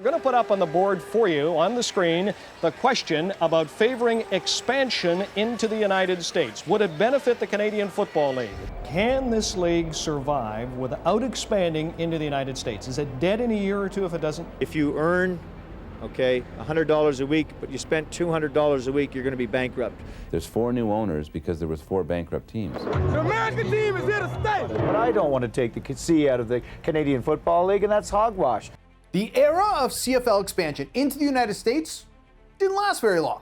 We're going to put up on the board for you on the screen the question about favoring expansion into the United States. Would it benefit the Canadian Football League? Can this league survive without expanding into the United States? Is it dead in a year or two if it doesn't? If you earn, $100 a week, but you spent $200 a week, you're going to be bankrupt. There's 4 new owners because there was 4 bankrupt teams. The American team is here to stay. But I don't want to take the C out of the Canadian Football League, and that's hogwash. The era of CFL expansion into the United States didn't last very long.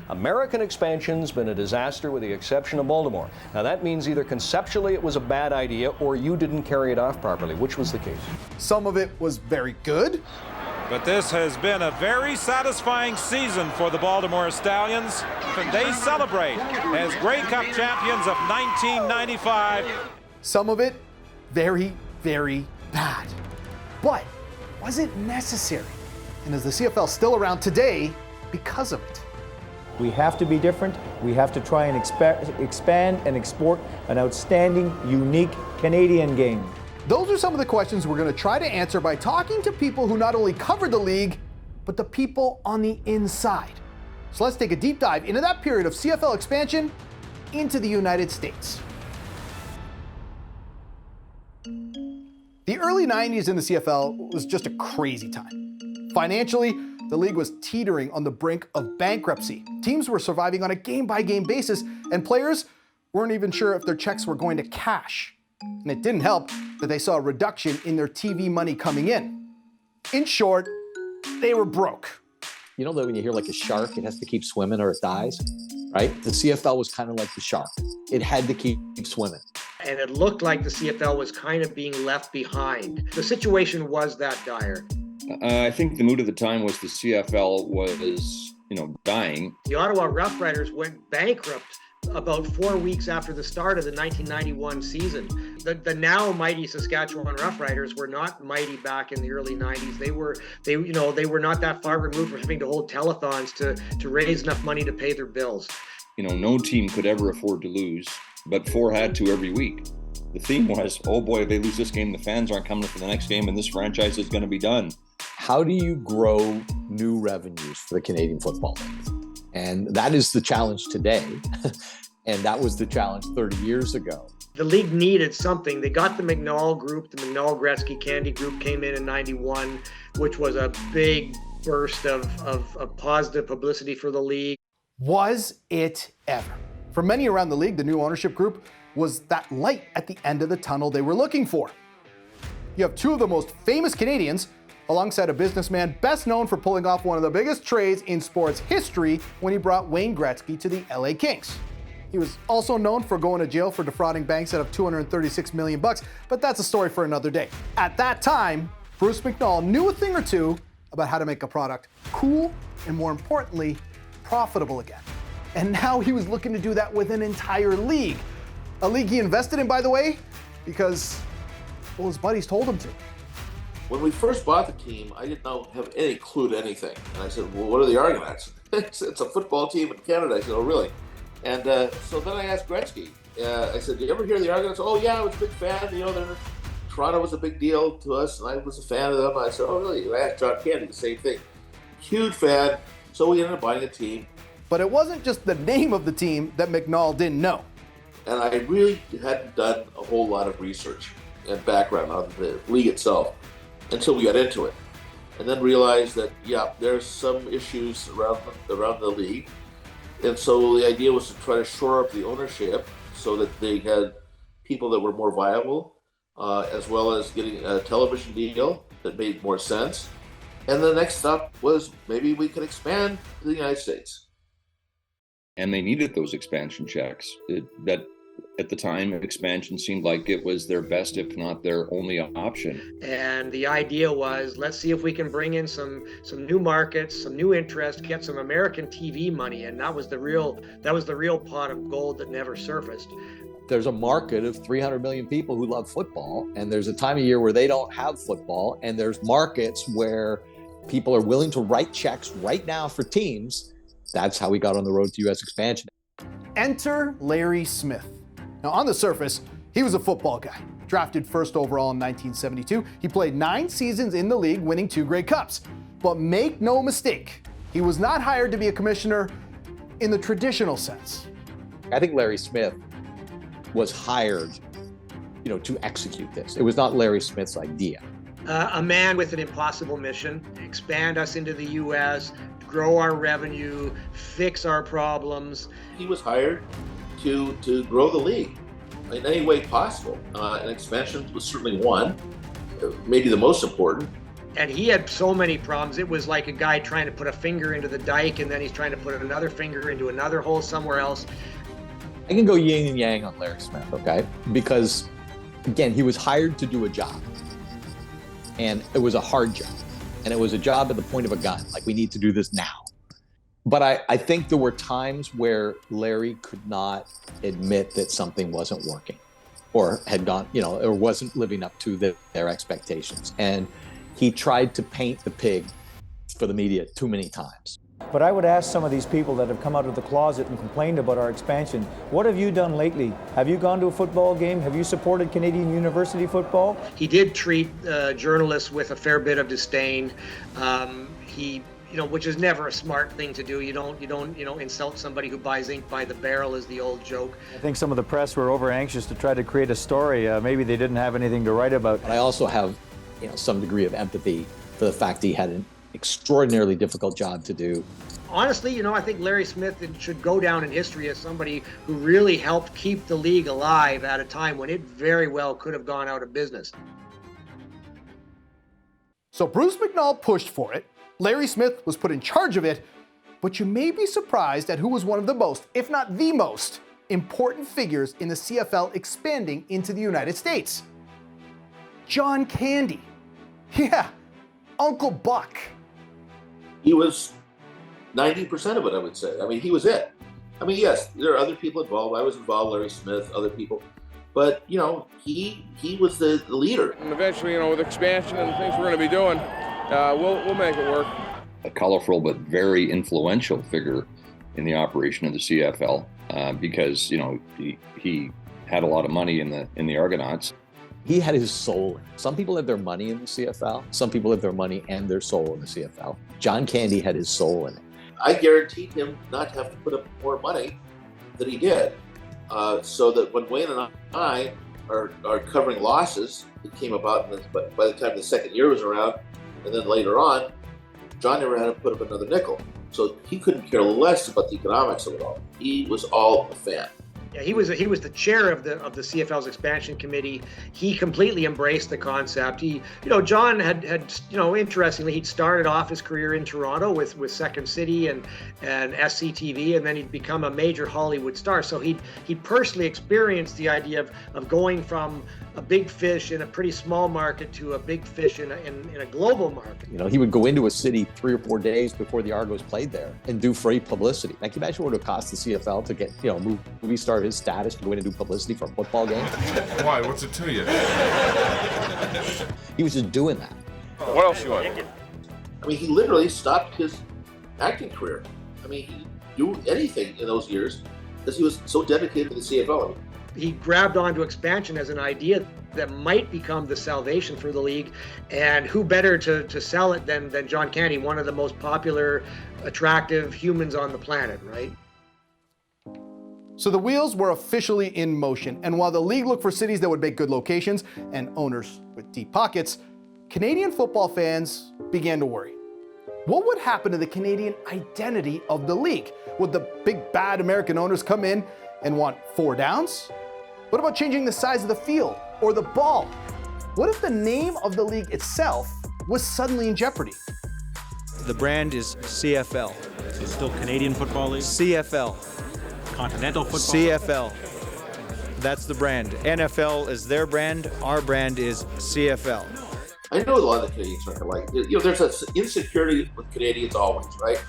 American expansion's been a disaster with the exception of Baltimore. Now that means either conceptually it was a bad idea or you didn't carry it off properly. Which was the case? Some of it was very good. But this has been a very satisfying season for the Baltimore Stallions, and they celebrate as Grey Cup champions of 1995. Some of it very, very bad. But was it necessary? And is the CFL still around today because of it? We have to be different. We have to try and expand and export an outstanding, unique Canadian game. Those are some of the questions we're going to try to answer by talking to people who not only cover the league, but the people on the inside. So let's take a deep dive into that period of CFL expansion into the United States. The early 90s in the CFL was just a crazy time. Financially, the league was teetering on the brink of bankruptcy. Teams were surviving on a game-by-game basis, and players weren't even sure if their checks were going to cash. And it didn't help that they saw a reduction in their TV money coming in. In short, they were broke. You know that when you hear like a shark, it has to keep swimming or it dies, right? The CFL was kind of like the shark. It had to keep swimming. And it looked like the CFL was kind of being left behind. The situation was that dire. I think the mood of the time was the CFL was, dying. The Ottawa Rough Riders went bankrupt about 4 weeks after the start of the 1991 season. The now mighty Saskatchewan Rough Riders were not mighty back in the early 90s. They were not that far removed from having to hold telethons to raise enough money to pay their bills. No team could ever afford to lose, but 4 had to every week. The theme was, oh boy, if they lose this game, the fans aren't coming for the next game, and this franchise is going to be done. How do you grow new revenues for the Canadian Football League? And that is the challenge today. And that was the challenge 30 years ago. The league needed something. They got the McNall group. The McNall-Gretzky Candy group came in 91, which was a big burst of positive publicity for the league. Was it ever? For many around the league, the new ownership group was that light at the end of the tunnel they were looking for. You have 2 of the most famous Canadians alongside a businessman best known for pulling off one of the biggest trades in sports history when he brought Wayne Gretzky to the LA Kings. He was also known for going to jail for defrauding banks out of $236 million, but that's a story for another day. At that time, Bruce McNall knew a thing or two about how to make a product cool and, more importantly, profitable again. And now he was looking to do that with an entire league. A league he invested in, by the way, because, well, his buddies told him to. When we first bought the team, I didn't have any clue to anything. And I said, well, what are the Argonauts? It's a football team in Canada. I said, oh, really? And so then I asked Gretzky. I said, "Do you ever hear the Argonauts?" "Oh yeah, I was a big fan. Toronto was a big deal to us, and I was a fan of them." I said, "Oh really?" I asked John Candy the same thing. Huge fan. So we ended up buying a team. But it wasn't just the name of the team that McNall didn't know. And I really hadn't done a whole lot of research and background on the league itself until we got into it, and then realized that there's some issues around the league. And so the idea was to try to shore up the ownership so that they had people that were more viable, as well as getting a television deal that made more sense. And the next step was maybe we could expand to the United States. And they needed those expansion checks. That at the time, expansion seemed like it was their best, if not their only option. And the idea was, let's see if we can bring in some new markets, some new interest, get some American TV money, and that was the real pot of gold that never surfaced. There's a market of 300 million people who love football, and there's a time of year where they don't have football, and there's markets where people are willing to write checks right now for teams. That's how we got on the road to U.S. expansion. Enter Larry Smith. Now, on the surface, he was a football guy, Drafted first overall in 1972, he played 9 seasons in the league, winning 2 Grey Cups. But make no mistake, he was not hired to be a commissioner in the traditional sense. I think Larry Smith was hired, to execute this. It was not Larry Smith's idea. A man with an impossible mission: expand us into the U.S., grow our revenue, fix our problems. He was hired to grow the league in any way possible. And expansion was certainly one, maybe the most important. And he had so many problems. It was like a guy trying to put a finger into the dike, and then he's trying to put another finger into another hole somewhere else. I can go yin and yang on Larry Smith, okay? Because, again, he was hired to do a job. And it was a hard job. And it was a job at the point of a gun. Like, we need to do this now. But I think there were times where Larry could not admit that something wasn't working or had gone, or wasn't living up to their expectations. And he tried to paint the pig for the media too many times. But I would ask some of these people that have come out of the closet and complained about our expansion, what have you done lately? Have you gone to a football game? Have you supported Canadian university football? He did treat journalists with a fair bit of disdain. Which is never a smart thing to do. You don't insult somebody who buys ink by the barrel, is the old joke. I think some of the press were over anxious to try to create a story. Maybe they didn't have anything to write about. I also have, some degree of empathy for the fact that he had an extraordinarily difficult job to do. Honestly, I think Larry Smith should go down in history as somebody who really helped keep the league alive at a time when it very well could have gone out of business. So Bruce McNall pushed for it. Larry Smith was put in charge of it, but you may be surprised at who was one of the most, if not the most, important figures in the CFL expanding into the United States. John Candy. Yeah, Uncle Buck. He was 90% of it, I would say. I mean, he was it. I mean, yes, there are other people involved. I was involved, Larry Smith, other people. But, he was the leader. And eventually, with expansion and the things we're going to be doing, we'll make it work. A colorful but very influential figure in the operation of the CFL because, he had a lot of money in the Argonauts. He had his soul. Some people have their money in the CFL. Some people have their money and their soul in the CFL. John Candy had his soul in it. I guaranteed him not to have to put up more money than he did. So that when Wayne and I are covering losses that came about by the time the second year was around, and then later on, John never had to put up another nickel. So he couldn't care less about the economics of it all. He was all a fan. Yeah, he was the chair of the CFL's expansion committee. He completely embraced the concept. John had interestingly, he'd started off his career in Toronto with Second City and SCTV, and then he'd become a major Hollywood star. So he personally experienced the idea of going from a big fish in a pretty small market to a big fish in a global market. He would go into a city 3 or 4 days before the Argos played there and do free publicity. Like, can you imagine what it would cost the CFL to get, movie star his status to go in and do publicity for a football game? Why? What's it to you? He was just doing that. What else you want? I mean, he literally stopped his acting career. I mean, he didn't do anything in those years because he was so dedicated to the CFL. He grabbed onto expansion as an idea that might become the salvation for the league, and who better to sell it than John Candy, one of the most popular, attractive humans on the planet, right? So the wheels were officially in motion, and while the league looked for cities that would make good locations and owners with deep pockets, Canadian football fans began to worry. What would happen to the Canadian identity of the league? Would the big bad American owners come in and want 4 downs? What about changing the size of the field or the ball? What if the name of the league itself was suddenly in jeopardy? The brand is CFL. So still Canadian Football League? CFL. Continental Football? CFL. That's the brand. NFL is their brand. Our brand is CFL. I know a lot of the Canadians aren't like, there's an insecurity with Canadians always, right?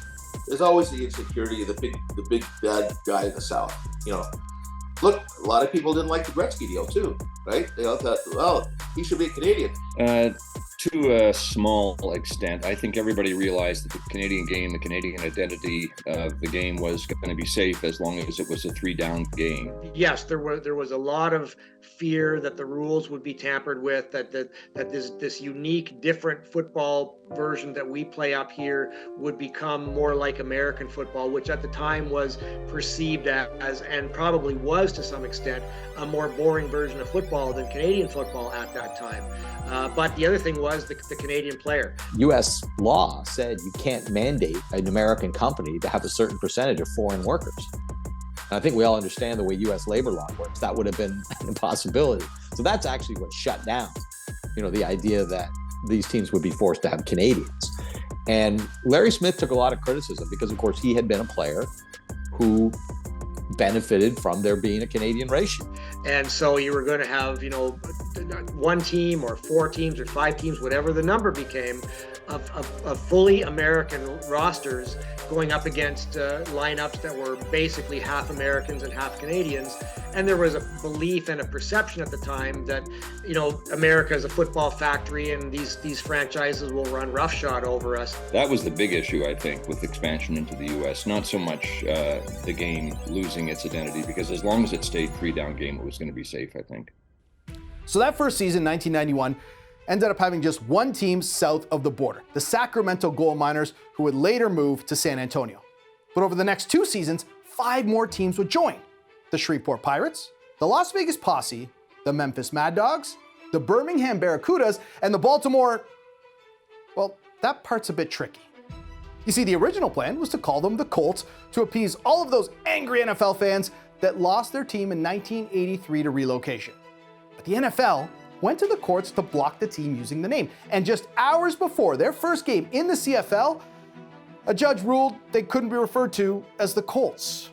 There's always the insecurity of the big bad guy in the South. Look, a lot of people didn't like the Gretzky deal too, right? They all thought, well, he should be a Canadian. To a small extent. I think everybody realized that the Canadian game, the Canadian identity of the game was going to be safe as long as it was a 3-down game. Yes, there was a lot of fear that the rules would be tampered with, that this unique, different football version that we play up here would become more like American football, which at the time was perceived as, and probably was to some extent, a more boring version of football than Canadian football at that time. But the other thing was the Canadian player. U.S. law said you can't mandate an American company to have a certain percentage of foreign workers. And I think we all understand the way U.S. labor law works. That would have been an impossibility. So that's actually what shut down, the idea that these teams would be forced to have Canadians. And Larry Smith took a lot of criticism because, of course, he had been a player who benefited from there being a Canadian ratio. And so you were going to have, one team or 4 teams or 5 teams, whatever the number became, of fully American rosters going up against lineups that were basically half Americans and half Canadians. And there was a belief and a perception at the time that, America is a football factory and these franchises will run roughshod over us. That was the big issue, I think, with expansion into the U.S. Not so much the game losing its identity, because as long as it stayed 3-down game, it was going to be safe, I think. So that first season, 1991, ended up having just one team south of the border, the Sacramento Gold Miners, who would later move to San Antonio. But over the next 2 seasons, 5 more teams would join. The Shreveport Pirates, the Las Vegas Posse, the Memphis Mad Dogs, the Birmingham Barracudas, and the Baltimore... Well, that part's a bit tricky. You see, the original plan was to call them the Colts to appease all of those angry NFL fans that lost their team in 1983 to relocation. But the NFL went to the courts to block the team using the name. And just hours before their first game in the CFL, a judge ruled they couldn't be referred to as the Colts.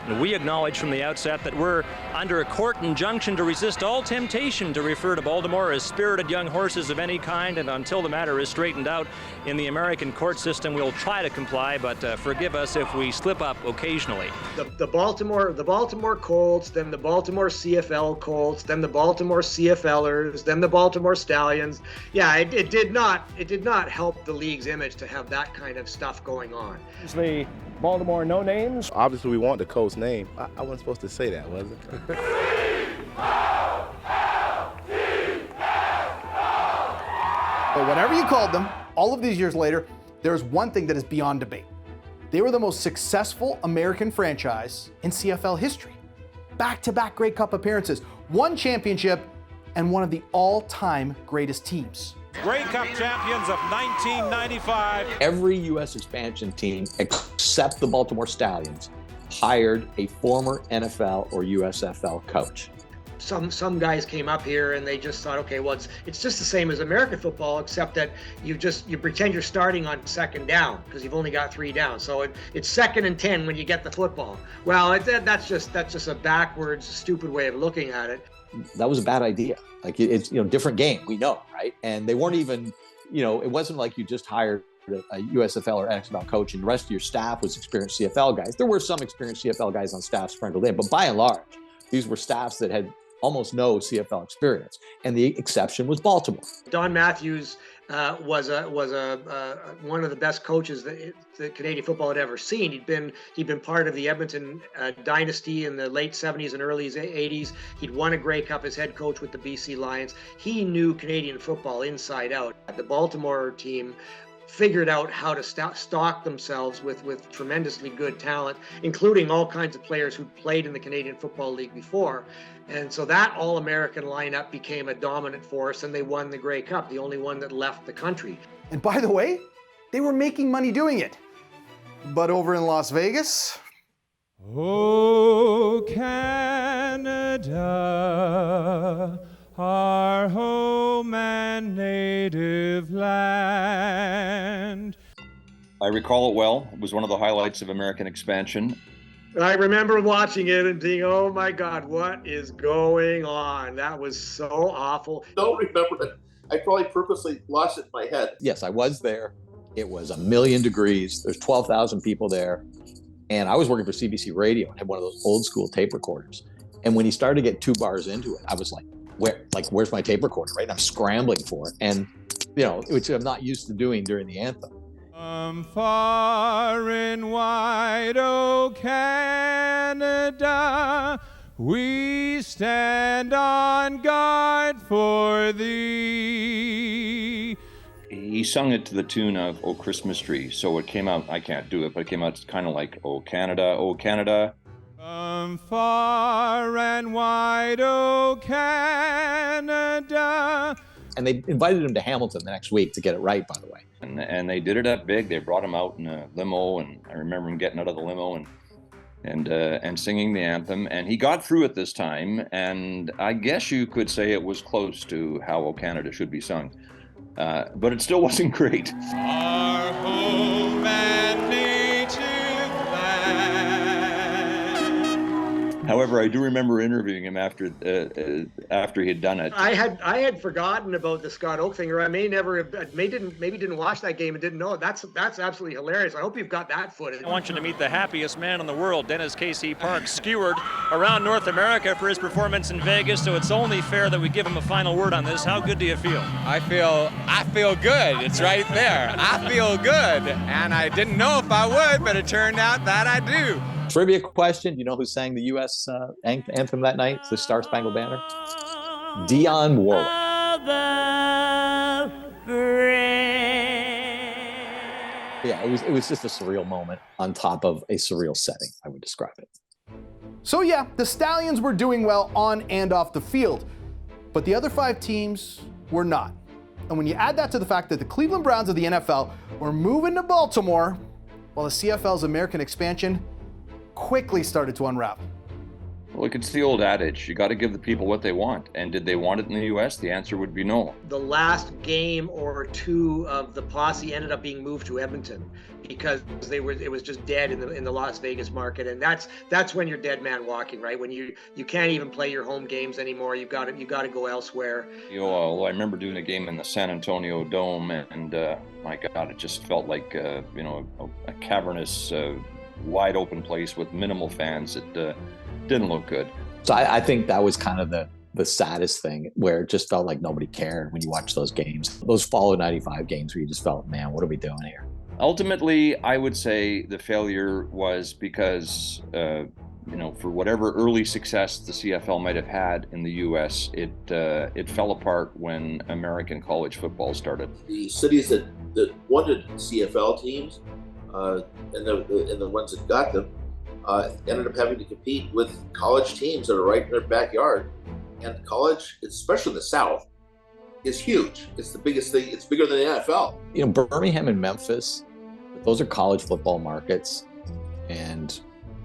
And we acknowledge from the outset that we're under a court injunction to resist all temptation to refer to Baltimore as spirited young horses of any kind, and until the matter is straightened out in the American court system, we'll try to comply, but forgive us if we slip up occasionally. The Baltimore Colts, then the Baltimore CFL Colts, then the Baltimore CFLers, then the Baltimore Stallions. Yeah, it did not help the league's image to have that kind of stuff going on. It's the Baltimore No Names. Obviously, we want the Colts name. I wasn't supposed to say that, was it? But whatever you called them, all of these years later, there's one thing that is beyond debate. They were the most successful American franchise in CFL history. Back-to-back Grey Cup appearances, 1 championship, and one of the all-time greatest teams. Grey Cup champions of 1995. Every U.S. expansion team, except the Baltimore Stallions, hired a former NFL or USFL coach. Some guys came up here and they just thought, okay, well, it's just the same as American football, except that you pretend you're starting on 2nd down because you've only got 3 down. So it's 2nd and 10 when you get the football. Well, that's just a backwards, stupid way of looking at it. That was a bad idea. Like it's different game, we know, right? And they weren't even, it wasn't like you just hired a USFL or XFL coach and the rest of your staff was experienced CFL guys. There were some experienced CFL guys on staff sprinkled in, but by and large, these were staffs that had almost no CFL experience, and the exception was Baltimore. Don Matthews was one of the best coaches that Canadian football had ever seen. He'd been part of the Edmonton dynasty in the late 70s and early 80s. He'd won a Grey Cup as head coach with the BC Lions. He knew Canadian football inside out. The Baltimore team figured out how to stock themselves with tremendously good talent, including all kinds of players who played in the Canadian Football League before. And so that all-American lineup became a dominant force, and they won the Grey Cup, the only one that left the country. And by the way, they were making money doing it. But over in Las Vegas... Oh, Canada, our home and native land. I recall it well. It was one of the highlights of American expansion. I remember watching it and thinking, oh my God, what is going on? That was so awful. Don't remember it. I probably purposely lost it in my head. Yes, I was there. It was 1,000,000 degrees. There's 12,000 people there. And I was working for CBC Radio and had one of those old school tape recorders. And when he started to get 2 bars into it, I was like, where's my tape recorder, right? And I'm scrambling for it. And which I'm not used to doing during the anthem. Far and wide, O Canada, we stand on guard for thee. He sung it to the tune of "Oh Christmas Tree," so it came out, I can't do it, but it came out kind of like "Oh Canada, oh Canada." Far and wide, O Canada. And they invited him to Hamilton the next week to get it right, by the way. And they did it up big. They brought him out in a limo, and I remember him getting out of the limo and singing the anthem. And he got through it this time, and I guess you could say it was close to how "O Canada" should be sung. But it still wasn't great. Our home and native land. However, I do remember interviewing him after he had done it. I had forgotten about the Scott Oak thing, or I maybe didn't watch that game and didn't know it. That's absolutely hilarious. I hope you've got that footage. I want you to meet the happiest man in the world, Dennis K.C. Park, skewered around North America for his performance in Vegas, so it's only fair that we give him a final word on this. How good do you feel? I feel good. It's right there. I feel good. And I didn't know if I would, but it turned out that I do. Trivia question, do you know who sang the U.S. anthem that night, the Star Spangled Banner? Dionne Warwick. Yeah, it was just a surreal moment on top of a surreal setting, I would describe it. So yeah, the Stallions were doing well on and off the field, but the other 5 teams were not. And when you add that to the fact that the Cleveland Browns of the NFL were moving to Baltimore, while the CFL's American expansion quickly started to unravel. Look, it's the old adage, you got to give the people what they want. And did they want it in the U.S.? The answer would be no. The last game or two of the posse ended up being moved to Edmonton because it was just dead in the Las Vegas market, and that's when you're dead man walking, right? When you can't even play your home games anymore. You got to go elsewhere. I remember doing a game in the San Antonio Dome, and my God, it just felt like a cavernous, wide open place with minimal fans. It didn't look good. So I think that was kind of the saddest thing, where it just felt like nobody cared when you watch those games. Those follow 95 games where you just felt, man, what are we doing here? Ultimately, I would say the failure was because, for whatever early success the CFL might have had in the U.S., it fell apart when American college football started. The cities that wanted CFL teams and the ones that got them ended up having to compete with college teams that are right in their backyard. And college, especially in the South, is huge. It's the biggest thing. It's bigger than the NFL. Birmingham and Memphis, those are college football markets. And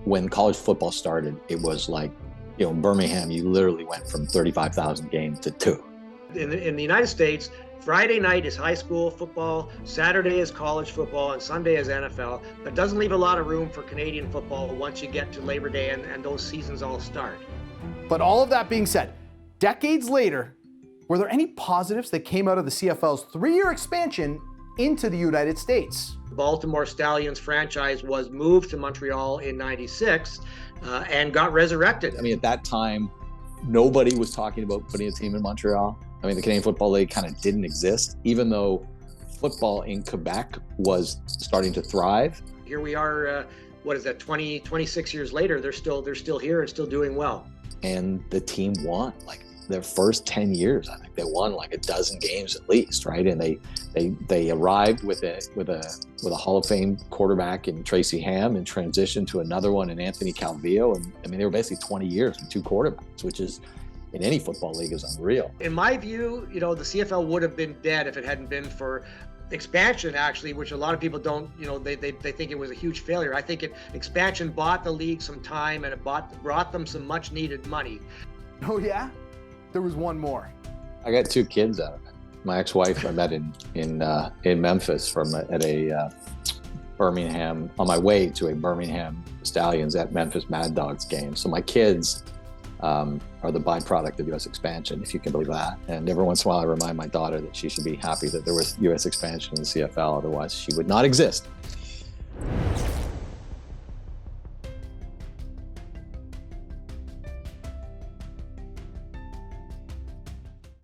when college football started, it was like, Birmingham, you literally went from 35,000 games to 2. In the United States, Friday night is high school football, Saturday is college football, and Sunday is NFL. But it doesn't leave a lot of room for Canadian football once you get to Labor Day and those seasons all start. But all of that being said, decades later, were there any positives that came out of the CFL's 3-year expansion into the United States? The Baltimore Stallions franchise was moved to Montreal in '96 and got resurrected. At that time, nobody was talking about putting a team in Montreal. The Canadian Football League kind of didn't exist, even though football in Quebec was starting to thrive. Here we are, 26 years later, they're still here and still doing well. And the team won, their first 10 years, I think they won a dozen games at least, right? And they arrived with a Hall of Fame quarterback in Tracy Ham and transitioned to another one in Anthony Calvillo. And they were basically 20 years with 2 quarterbacks, which is, in any football league, is unreal. In my view, the CFL would have been dead if it hadn't been for expansion, actually, which a lot of people don't, they think it was a huge failure. I think expansion bought the league some time, and it brought them some much needed money. Oh yeah? There was one more. I got 2 kids out of it. My ex-wife I met in Memphis at a Birmingham, on my way to a Birmingham Stallions at Memphis Mad Dogs game. So my kids are the byproduct of U.S. expansion, if you can believe that. And every once in a while I remind my daughter that she should be happy that there was U.S. expansion in the CFL, otherwise she would not exist.